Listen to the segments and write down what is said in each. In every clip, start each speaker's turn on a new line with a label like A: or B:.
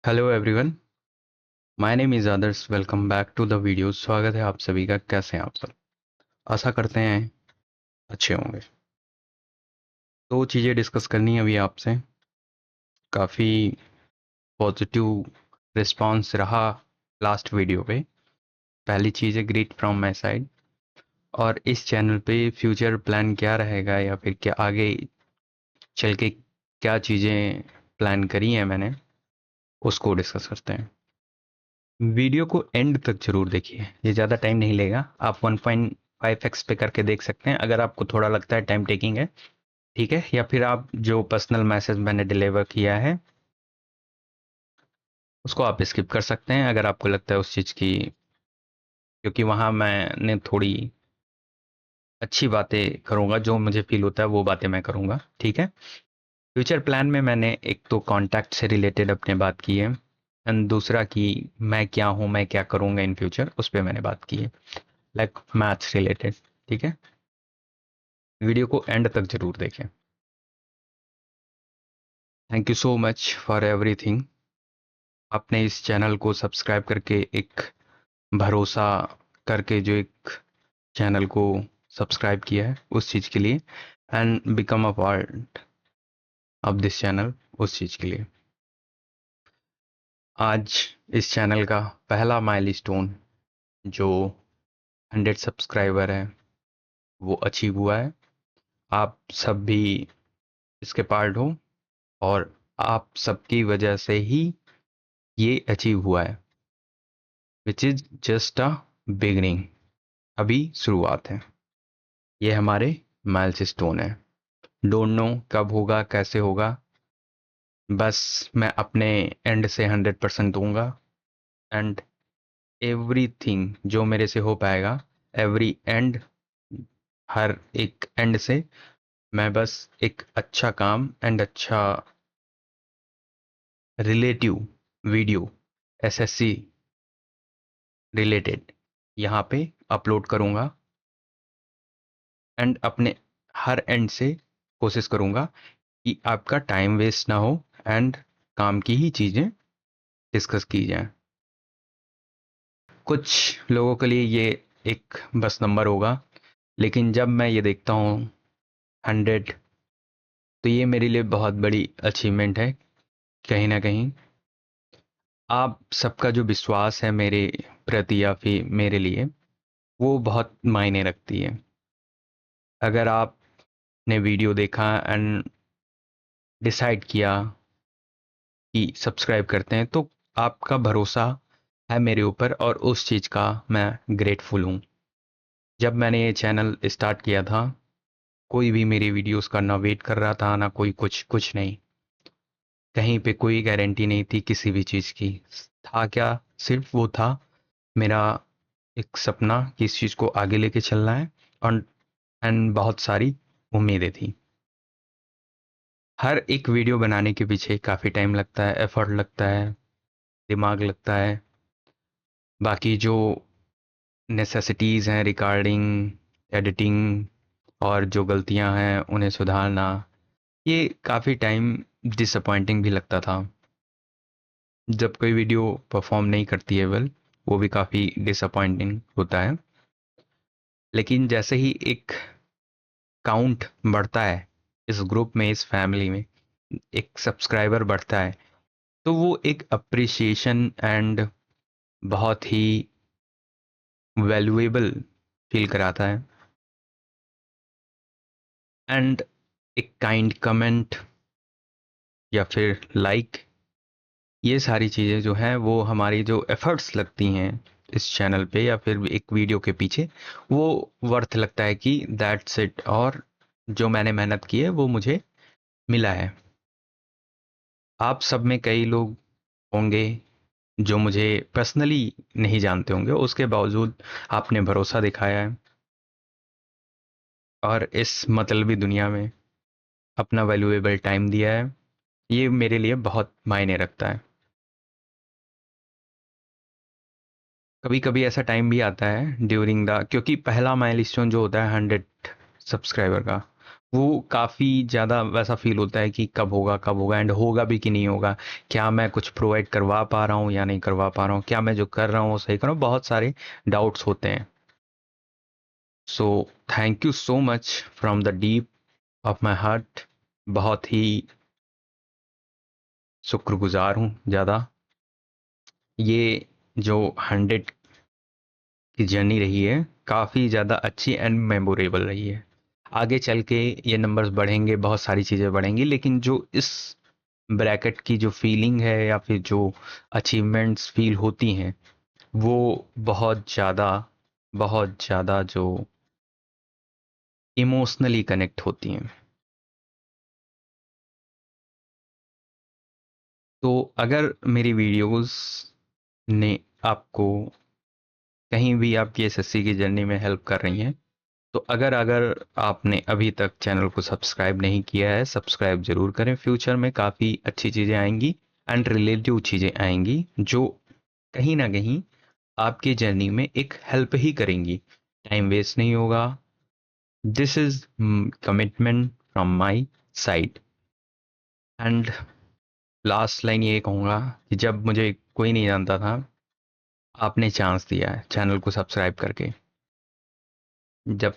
A: Hello everyone, my name is Adarsh. Welcome back to the video. स्वागत है आप सभी का। कैसे हैं आप सब? आशा करते हैं अच्छे होंगे। दो चीज़ें डिस्कस करनी है अभी आपसे। काफ़ी पॉजिटिव रिस्पांस रहा लास्ट वीडियो पे। पहली चीज़ है ग्रीट फ्रॉम माय साइड। और इस चैनल पे फ्यूचर प्लान क्या रहेगा या फिर क्या आगे चल के क्या चीज़ें प्लान करी हैं मैंने, उसको डिस्कस करते हैं। वीडियो को एंड तक जरूर देखिए, ये ज़्यादा टाइम नहीं लेगा। आप 1.5x पे करके देख सकते हैं अगर आपको थोड़ा लगता है टाइम टेकिंग है। ठीक है, या फिर आप जो पर्सनल मैसेज मैंने डिलीवर किया है उसको आप स्किप कर सकते हैं अगर आपको लगता है उस चीज़ की, क्योंकि वहाँ मैंने थोड़ी अच्छी बातें करूँगा, जो मुझे फील होता है वो बातें मैं करूँगा। ठीक है। फ्यूचर प्लान में मैंने एक तो कॉन्टैक्ट से रिलेटेड अपने बात की है, एंड दूसरा कि मैं क्या हूँ, मैं क्या करूँगा इन फ्यूचर, उस पर मैंने बात की है, लाइक मैथ्स रिलेटेड। ठीक है। वीडियो को एंड तक जरूर देखें। Thank you so much for everything. आपने इस चैनल को सब्सक्राइब करके एक भरोसा करके जो एक चैनल को सब्सक्राइब किया है उस चीज़ के लिए, and become a part of this channel उस चीज़ के लिए। आज इस चैनल का पहला माइलस्टोन जो 100 सब्सक्राइबर है वो अचीव हुआ है। आप सब भी इसके पार्ट हो और आप सबकी वजह से ही ये अचीव हुआ है, which is just a beginning. अभी शुरुआत है। ये हमारे माइलस्टोन है। डोंट नो कब होगा, कैसे होगा। बस मैं अपने एंड से 100% दूंगा, एंड एवरीथिंग जो मेरे से हो पाएगा, एवरी एंड, हर एक एंड से मैं बस एक अच्छा काम एंड अच्छा रिलेटिव वीडियो एसएससी रिलेटेड यहाँ पे अपलोड करूँगा, एंड अपने हर एंड से कोशिश करूँगा कि आपका टाइम वेस्ट ना हो, एंड काम की ही चीज़ें डिस्कस की जाएं। कुछ लोगों के लिए ये एक बस नंबर होगा, लेकिन जब मैं ये देखता हूँ 100, तो ये मेरे लिए बहुत बड़ी अचीवमेंट है। कहीं ना कहीं आप सबका जो विश्वास है मेरे प्रति या फिर मेरे लिए, वो बहुत मायने रखती है। अगर आपने वीडियो देखा एंड डिसाइड किया कि सब्सक्राइब करते हैं, तो आपका भरोसा है मेरे ऊपर, और उस चीज़ का मैं ग्रेटफुल हूँ। जब मैंने ये चैनल स्टार्ट किया था, कोई भी मेरी वीडियोस का ना वेट कर रहा था, ना कोई कुछ कुछ नहीं। कहीं पे कोई गारंटी नहीं थी किसी भी चीज़ की। था क्या, सिर्फ वो था मेरा एक सपना कि इस चीज़ को आगे लेके चलना है, और एंड बहुत सारी उम्मीदें थी। हर एक वीडियो बनाने के पीछे काफ़ी टाइम लगता है, एफर्ट लगता है, दिमाग लगता है। बाकी जो नेसेसिटीज़ हैं, रिकॉर्डिंग, एडिटिंग, और जो गलतियां हैं उन्हें सुधारना, ये काफ़ी टाइम डिसअपॉइंटिंग भी लगता था। जब कोई वीडियो परफॉर्म नहीं करती है वेल, वो भी काफ़ी डिसअपॉइंटिंग होता है। लेकिन जैसे ही एक काउंट बढ़ता है इस ग्रुप में, इस फैमिली में, एक सब्सक्राइबर बढ़ता है, तो वो एक अप्रिसिएशन एंड बहुत ही वैल्यूएबल फील कराता है। एंड एक काइंड कमेंट या फिर लाइक, ये सारी चीज़ें जो हैं वो हमारी जो एफर्ट्स लगती हैं इस चैनल पे या फिर एक वीडियो के पीछे, वो वर्थ लगता है कि दैट्स इट, और जो मैंने मेहनत की है वो मुझे मिला है। आप सब में कई लोग होंगे जो मुझे पर्सनली नहीं जानते होंगे, उसके बावजूद आपने भरोसा दिखाया है, और इस मतलबी दुनिया में अपना वैल्यूएबल टाइम दिया है। ये मेरे लिए बहुत मायने रखता है। कभी कभी ऐसा टाइम भी आता है ड्यूरिंग द, क्योंकि पहला माइलस्टोन जो होता है 100 सब्सक्राइबर का, वो काफ़ी ज़्यादा वैसा फील होता है कि कब होगा एंड होगा भी कि नहीं होगा, क्या मैं कुछ प्रोवाइड करवा पा रहा हूँ या नहीं करवा पा रहा हूँ, क्या मैं जो कर रहा हूँ वो सही कर रहा हूँ, बहुत सारे डाउट्स होते हैं. So thank you so much from the deep of my heart. बहुत ही शुक्रगुजार हूँ ज़्यादा. ये जो 100 की जर्नी रही है काफ़ी ज़्यादा अच्छी एंड मेमोरेबल रही है. आगे चल के ये नंबर्स बढ़ेंगे, बहुत सारी चीज़ें बढ़ेंगी, लेकिन जो इस ब्रैकेट की जो फीलिंग है या फिर जो अचीवमेंट्स फील होती हैं वो बहुत ज़्यादा जो इमोशनली कनेक्ट होती हैं. तो अगर मेरी वीडियोस ने आपको कहीं भी आपकी एसएससी की जर्नी में हेल्प कर रही हैं, तो अगर अगर आपने अभी तक चैनल को सब्सक्राइब नहीं किया है, सब्सक्राइब जरूर करें. फ्यूचर में काफ़ी अच्छी चीज़ें आएंगी एंड रिलेटिव चीज़ें आएंगी जो कहीं ना कहीं आपकी जर्नी में एक हेल्प ही करेंगी. टाइम वेस्ट नहीं होगा. This is commitment from my side. And last line ये कहूँगा कि जब मुझे कोई नहीं जानता था, आपने चांस दिया है चैनल को सब्सक्राइब करके. जब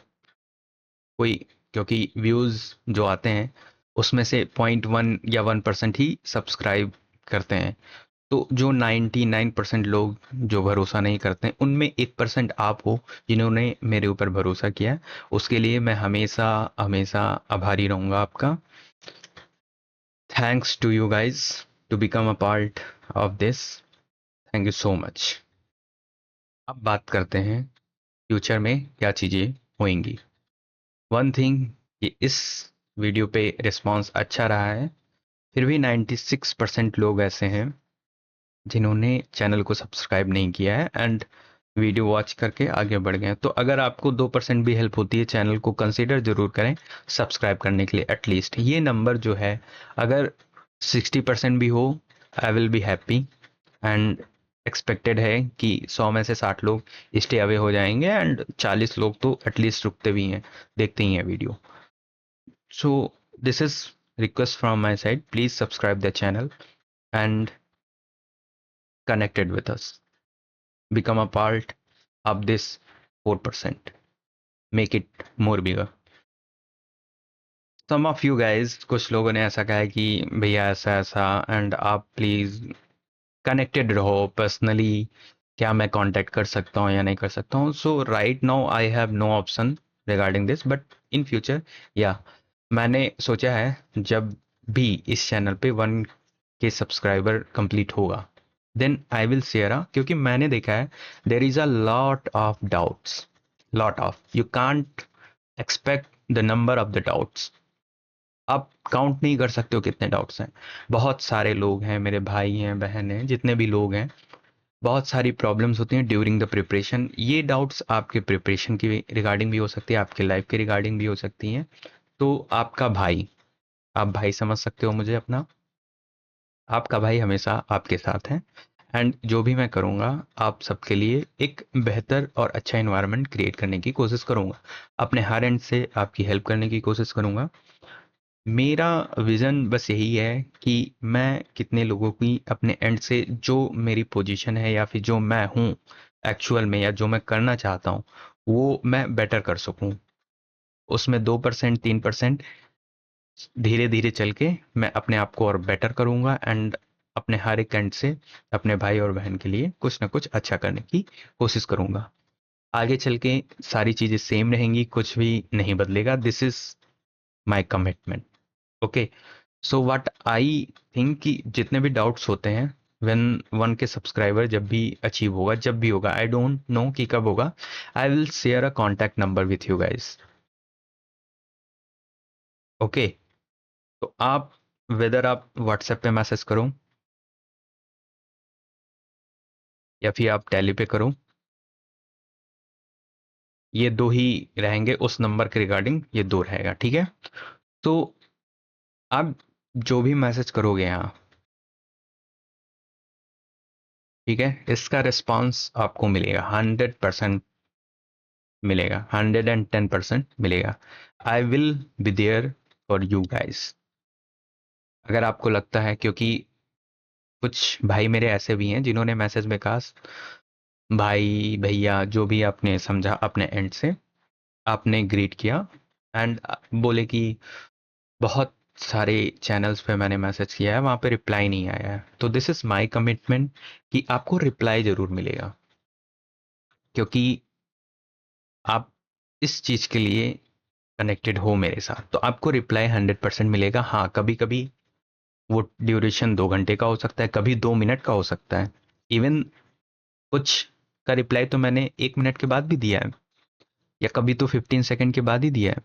A: कोई, क्योंकि व्यूज़ जो आते हैं उसमें से 0.1 या 1% ही सब्सक्राइब करते हैं. तो जो 99% लोग जो भरोसा नहीं करते उनमें 1% आप हो जिन्होंने मेरे ऊपर भरोसा किया. उसके लिए मैं हमेशा हमेशा आभारी रहूँगा आपका. Thanks to you guys to become a part of this. Thank you so much. अब बात करते हैं फ्यूचर में क्या चीज़ें होंगी. वन थिंग कि इस वीडियो पे रिस्पांस अच्छा रहा है. फिर भी 96% लोग ऐसे हैं जिन्होंने चैनल को सब्सक्राइब नहीं किया है एंड वीडियो वॉच करके आगे बढ़ गए हैं. तो अगर आपको 2% भी हेल्प होती है चैनल को कंसीडर जरूर करें सब्सक्राइब करने के लिए. एटलीस्ट ये नंबर जो है अगर 60% भी हो, आई will be happy. And expected है कि 100 में से 60 लोग स्टे अवे हो जाएंगे एंड 40 लोग तो एटलीस्ट रुकते भी हैं, देखते ही हैं video. So this is request from my side, please subscribe the channel and connected with us. Become a part of this 4%. Make it more bigger. Some of you guys, कुछ लोगों ने ऐसा कहा है कि भैया ऐसा ऐसा एंड आप प्लीज कनेक्टेड रहो पर्सनली, क्या मैं कांटेक्ट कर सकता हूँ या नहीं कर सकता हूँ. So right now I have no option regarding this, but in future या मैंने सोचा है जब भी इस चैनल पे 1K सब्सक्राइबर कंप्लीट होगा देन आई विल शेयर. क्योंकि मैंने देखा है there is a lot of doubts, lot of, you can't expect the number of the doubts. आप काउंट नहीं कर सकते हो कितने डाउट्स हैं. बहुत सारे लोग हैं, मेरे भाई हैं, बहन हैं, जितने भी लोग हैं, बहुत सारी प्रॉब्लम्स होती हैं ड्यूरिंग द प्रिपरेशन. ये डाउट्स आपके प्रिपरेशन की रिगार्डिंग भी हो सकती है, आपके लाइफ के रिगार्डिंग भी हो सकती हैं. तो आपका भाई, आप भाई समझ सकते हो मुझे अपना, आपका भाई हमेशा आपके साथ है. एंड जो भी मैं करूँगा आप सबके लिए एक बेहतर और अच्छा इन्वायरमेंट क्रिएट करने की कोशिश करूँगा. अपने हर एंड से आपकी हेल्प करने की कोशिश करूँगा. मेरा विज़न बस यही है कि मैं कितने लोगों की अपने एंड से जो मेरी पोजीशन है या फिर जो मैं हूँ एक्चुअल में या जो मैं करना चाहता हूँ वो मैं बेटर कर सकूँ. उसमें 2% 3% धीरे धीरे चल के मैं अपने आप को और बेटर करूंगा एंड अपने हर एक एंड से अपने भाई और बहन के लिए कुछ ना कुछ अच्छा करने की कोशिश करूंगा. आगे चल के सारी चीजें सेम रहेंगी, कुछ भी नहीं बदलेगा. This is my commitment. Okay. So what I think कि जितने भी डाउट्स होते हैं व्हेन 1K सब्सक्राइबर जब भी अचीव होगा, जब भी होगा, आई डोंट नो कि कब होगा, I will share a contact number with you guys. Okay. तो आप, वेदर आप व्हाट्सएप पे मैसेज करो या फिर आप टैली पे करो, ये दो ही रहेंगे उस नंबर के रिगार्डिंग, ये दो रहेगा. ठीक है. तो आप जो भी मैसेज करोगे यहाँ, ठीक है, इसका रिस्पांस आपको मिलेगा 100% मिलेगा, 110% मिलेगा. I will be there for you guys. अगर आपको लगता है, क्योंकि कुछ भाई मेरे ऐसे भी हैं जिन्होंने मैसेज में कहा, भाई भैया जो भी आपने समझा अपने एंड से, आपने ग्रीट किया एंड बोले कि बहुत सारे चैनल्स पे मैंने मैसेज किया है, वहाँ पे रिप्लाई नहीं आया है। तो दिस इज़ माय कमिटमेंट कि आपको रिप्लाई ज़रूर मिलेगा, क्योंकि आप इस चीज़ के लिए कनेक्टेड हो मेरे साथ। तो आपको रिप्लाई 100% मिलेगा। हाँ, कभी कभी वो ड्यूरेशन 2 घंटे का हो सकता है, कभी 2 मिनट का हो सकता है। इवन कुछ का रिप्लाई तो मैंने 1 मिनट के बाद भी दिया है, या कभी तो 15 सेकंड के बाद ही दिया है।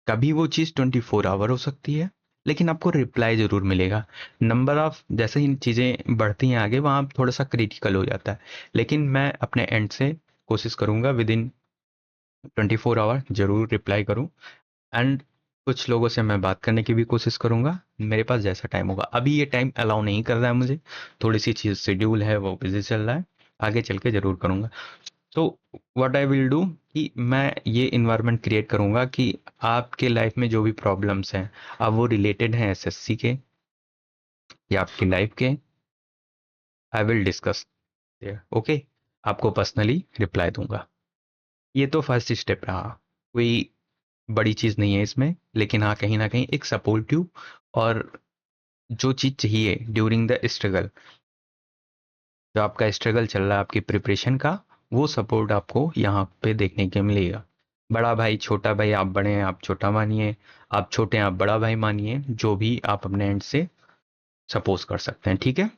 A: कभी वो चीज़ 24 आवर हो सकती है, लेकिन आपको रिप्लाई ज़रूर मिलेगा। नंबर ऑफ जैसे ही चीज़ें बढ़ती हैं आगे, वहाँ थोड़ा सा क्रिटिकल हो जाता है, लेकिन मैं अपने एंड से कोशिश करूँगा विद इन 24 आवर ज़रूर रिप्लाई करूँ। एंड कुछ लोगों से मैं बात करने की भी कोशिश करूँगा, मेरे पास जैसा टाइम होगा। अभी ये टाइम अलाउ नहीं कर रहा है मुझे, थोड़ी सी चीज़ शेड्यूल है वो बिजी चल रहा है, आगे चल के ज़रूर करूँगा। तो व्हाट आई विल डू कि मैं ये इन्वायरमेंट क्रिएट करूँगा कि आपके लाइफ में जो भी प्रॉब्लम्स हैं, अब वो रिलेटेड हैं एसएससी के या आपकी लाइफ के, I will discuss there, okay. आपको पर्सनली रिप्लाई दूंगा। ये तो फर्स्ट स्टेप रहा, कोई बड़ी चीज़ नहीं है इसमें, लेकिन हाँ कहीं ना कहीं एक सपोर्टिव और जो चीज़ चाहिए ड्यूरिंग द स्ट्रगल, जो आपका स्ट्रगल चल रहा है आपकी प्रिपरेशन का, वो सपोर्ट आपको यहाँ पे देखने के मिलेगा। बड़ा भाई छोटा भाई, आप बड़े हैं आप छोटा मानिए, आप छोटे हैं आप बड़ा भाई मानिए, जो भी आप अपने एंड से सपोज कर सकते हैं, ठीक है।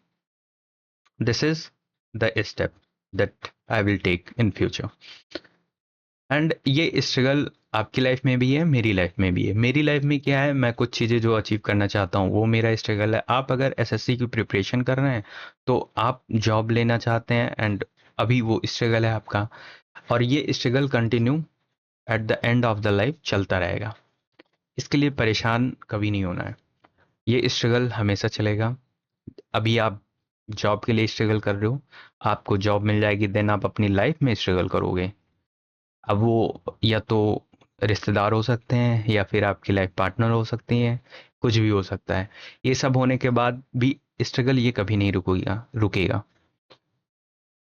A: This is the step that I will take in future. And ये स्ट्रगल आपकी लाइफ में भी है, मेरी लाइफ में भी है। मेरी लाइफ में क्या है, मैं कुछ चीज़ें जो अचीव करना चाहता हूँ वो मेरा स्ट्रगल है। आप अगर एसएससी की प्रिपरेशन कर रहे हैं तो आप जॉब लेना चाहते हैं, एंड अभी वो स्ट्रगल है आपका, और ये struggle continue at the end of the life चलता रहेगा। इसके लिए परेशान कभी नहीं होना है, ये स्ट्रगल हमेशा चलेगा। अभी आप जॉब के लिए स्ट्रगल कर रहे हो, आपको जॉब मिल जाएगी, देन आप अपनी लाइफ में स्ट्रगल करोगे। अब वो या तो रिश्तेदार हो सकते हैं, या फिर आपकी लाइफ पार्टनर हो सकती हैं, कुछ भी हो सकता है। ये सब होने के बाद भी स्ट्रगल ये कभी नहीं रुकेगा रुकेगा।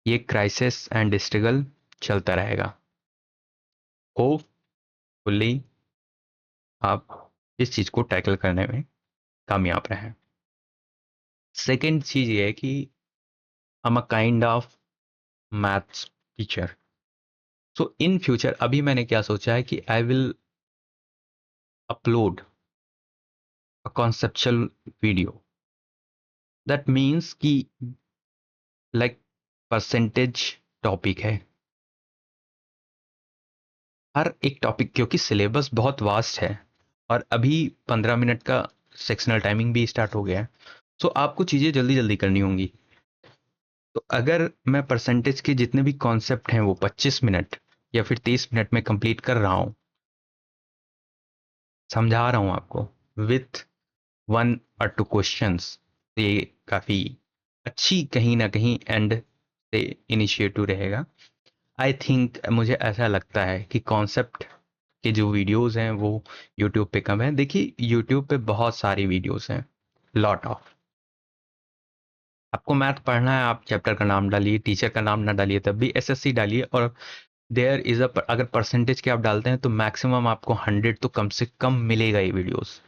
A: ये क्राइसिस एंड स्ट्रगल चलता रहेगा। होपफुली आप इस चीज़ को टैकल करने में कामयाब रहें। सेकेंड चीज़ ये है कि I'm a kind of maths teacher. So in future अभी मैंने क्या सोचा है कि I will upload a conceptual video. That means कि लाइक परसेंटेज टॉपिक है, हर एक टॉपिक, क्योंकि सिलेबस बहुत वास्ट है और अभी 15 मिनट का सेक्शनल टाइमिंग भी स्टार्ट हो गया है। सो आपको चीज़ें जल्दी जल्दी करनी होंगी। तो अगर मैं परसेंटेज के जितने भी कॉन्सेप्ट हैं वो 25 मिनट या फिर 30 मिनट में कंप्लीट कर रहा हूँ, समझा रहा हूँ आपको विथ 1 और 2 क्वेश्चंस, तो ये काफ़ी अच्छी कहीं ना कहीं एंड से इनिशिएटिव रहेगा। आई थिंक, मुझे ऐसा लगता है कि कॉन्सेप्ट के जो वीडियोस हैं वो यूट्यूब पे कम है। देखिए यूट्यूब पे बहुत सारी वीडियोस हैं, लॉट ऑफ। आपको मैथ पढ़ना है, आप चैप्टर का नाम डालिए, टीचर का नाम ना डालिए, तब भी एसएससी डालिए, और देयर इज अ, अगर परसेंटेज के आप डालते हैं तो मैक्सिमम आपको 100 तो कम से कम मिलेगा ही वीडियोस।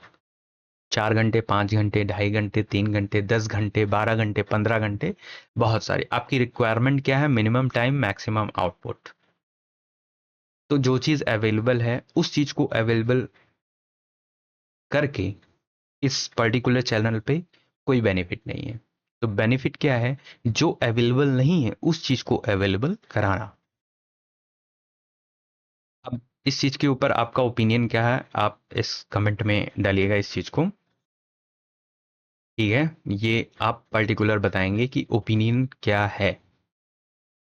A: 4 घंटे, 5 घंटे, 2.5 घंटे, 3 घंटे, 10 घंटे, 12 घंटे, 15 घंटे, बहुत सारे। आपकी रिक्वायरमेंट क्या है, मिनिमम टाइम मैक्सिमम आउटपुट। तो जो चीज़ अवेलेबल है उस चीज़ को अवेलेबल करके इस पर्टिकुलर चैनल पे कोई बेनिफिट नहीं है। तो बेनिफिट क्या है, जो अवेलेबल नहीं है उस चीज़ को अवेलेबल कराना। अब इस चीज़ के ऊपर आपका ओपिनियन क्या है, आप इस कमेंट में डालिएगा इस चीज़ को, ठीक है। ये आप पर्टिकुलर बताएंगे कि ओपिनियन क्या है,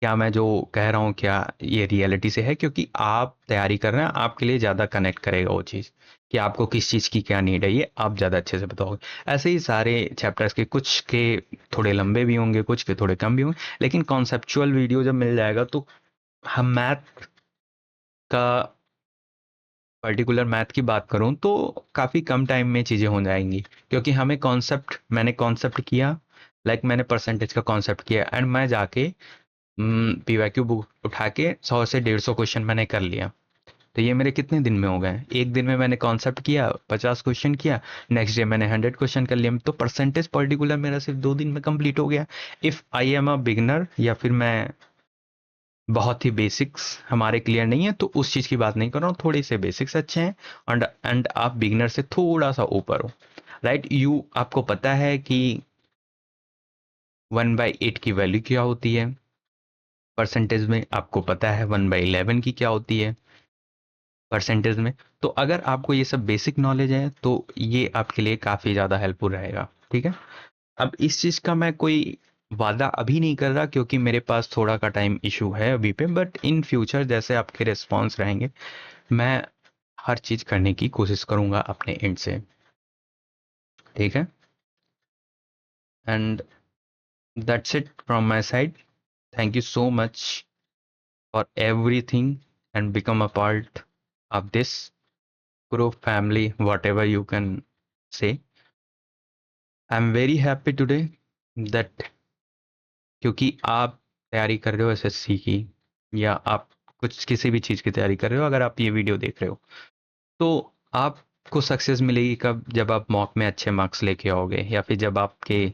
A: क्या मैं जो कह रहा हूँ क्या ये रियलिटी से है, क्योंकि आप तैयारी कर रहे हैं, आपके लिए ज़्यादा कनेक्ट करेगा वो चीज़ कि आपको किस चीज़ की क्या नीड है, ये आप ज़्यादा अच्छे से बताओगे। ऐसे ही सारे चैप्टर्स के कुछ के थोड़े लंबे भी होंगे, कुछ के थोड़े कम भी होंगे, लेकिन कॉन्सेप्चुअल वीडियो जब मिल जाएगा तो हम मैथ का पर्टिकुलर मैथ की बात करूं तो काफ़ी कम टाइम में चीज़ें हो जाएंगी, क्योंकि हमें कॉन्सेप्ट मैंने कॉन्सेप्ट किया, मैंने परसेंटेज का कॉन्सेप्ट किया एंड मैं जाके पीवाईक्यू बुक उठा के 100 से 150 क्वेश्चन मैंने कर लिया। तो ये मेरे कितने दिन में हो गए? एक दिन में मैंने कॉन्सेप्ट किया, 50 क्वेश्चन किया, नेक्स्ट डे मैंने 100 क्वेश्चन कर लिया, तो परसेंटेज पर्टिकुलर मेरा सिर्फ 2 दिन में कंप्लीट हो गया। If I am a beginner, या फिर मैं बहुत ही बेसिक्स हमारे क्लियर नहीं है, तो उस चीज़ की बात नहीं कर रहा हूँ, थोड़े से बेसिक्स अच्छे हैं एंड आप बिगनर से थोड़ा सा ऊपर हो, राइट। यू आपको पता है कि 1/8 की वैल्यू क्या होती है, परसेंटेज में आपको पता है 1/11 की क्या होती है परसेंटेज में। तो अगर आपको ये सब बेसिक नॉलेज है तो ये आपके लिए काफ़ी ज़्यादा हेल्पफुल रहेगा, ठीक है। अब इस चीज़ का मैं कोई वादा अभी नहीं कर रहा, क्योंकि मेरे पास थोड़ा का टाइम इशू है अभी पे, बट इन फ्यूचर जैसे आपके रिस्पॉन्स रहेंगे मैं हर चीज़ करने की कोशिश करूँगा अपने एंड से, ठीक है। And that's it from my side. Thank you so much for everything and become a part of this group, family, whatever you can say. I'm very happy today that क्योंकि आप तैयारी कर रहे हो एसएससी की, या आप कुछ किसी भी चीज़ की तैयारी कर रहे हो, अगर आप ये वीडियो देख रहे हो तो आपको सक्सेस मिलेगी कब? जब आप मॉक में अच्छे मार्क्स लेके आओगे, या फिर जब आपके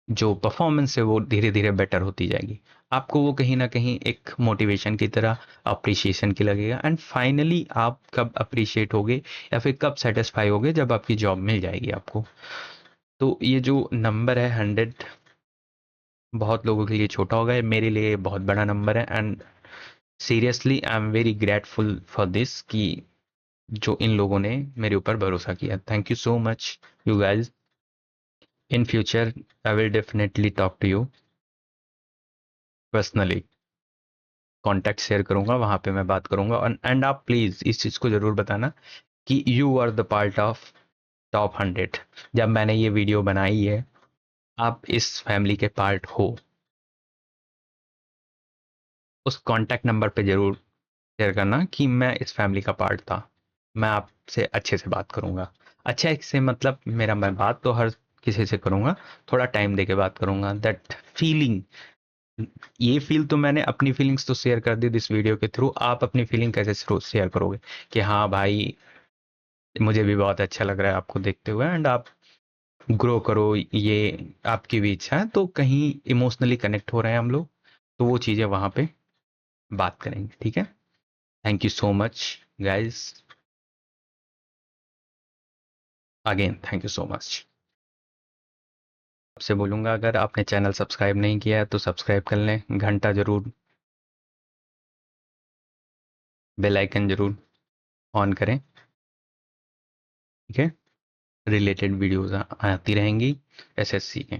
A: जो परफॉर्मेंस है वो धीरे धीरे बेटर होती जाएगी। आपको वो कहीं ना कहीं एक मोटिवेशन की तरह, अप्रिशिएशन की लगेगा, एंड फाइनली आप कब अप्रिशिएट होगे या फिर कब सेटिस्फाई होगे? जब आपकी जॉब मिल जाएगी आपको। तो ये जो नंबर है 100, बहुत लोगों के लिए छोटा होगा, ये मेरे लिए बहुत बड़ा नंबर है, and seriously I am very grateful for this कि जो इन लोगों ने मेरे ऊपर भरोसा किया। Thank you so much you guys. In future I will definitely talk to you personally, contact share करूंगा, वहां पे मैं बात करूंगा, एंड आप प्लीज इस चीज को जरूर बताना कि you are the part of top 100। जब मैंने ये वीडियो बनाई है, आप इस फैमिली के पार्ट हो, उस कॉन्टैक्ट नंबर पे जरूर शेयर करना कि मैं इस फैमिली का पार्ट था। मैं आपसे अच्छे से बात करूंगा, अच्छा से मतलब मेरा, मैं बात तो हर किसी से करूंगा, थोड़ा टाइम दे के बात करूंगा। दैट फीलिंग, ये फील तो मैंने अपनी फीलिंग्स तो शेयर कर दी दिस वीडियो के थ्रू, आप अपनी फीलिंग कैसे शेयर करोगे कि हाँ भाई मुझे भी बहुत अच्छा लग रहा है आपको देखते हुए, एंड आप ग्रो करो, ये आपकी भी इच्छा है, तो कहीं इमोशनली कनेक्ट हो रहे हैं हम लोग, तो वो चीज़ें वहाँ पे बात करेंगे, ठीक है। Thank you so much guys, again thank you so much. आपसे बोलूँगा अगर आपने चैनल सब्सक्राइब नहीं किया है तो सब्सक्राइब कर लें, घंटा ज़रूर, बेल आइकन ज़रूर ऑन करें, ठीक है। रिलेटेड वीडियोज़ आती रहेंगी एसएससी के।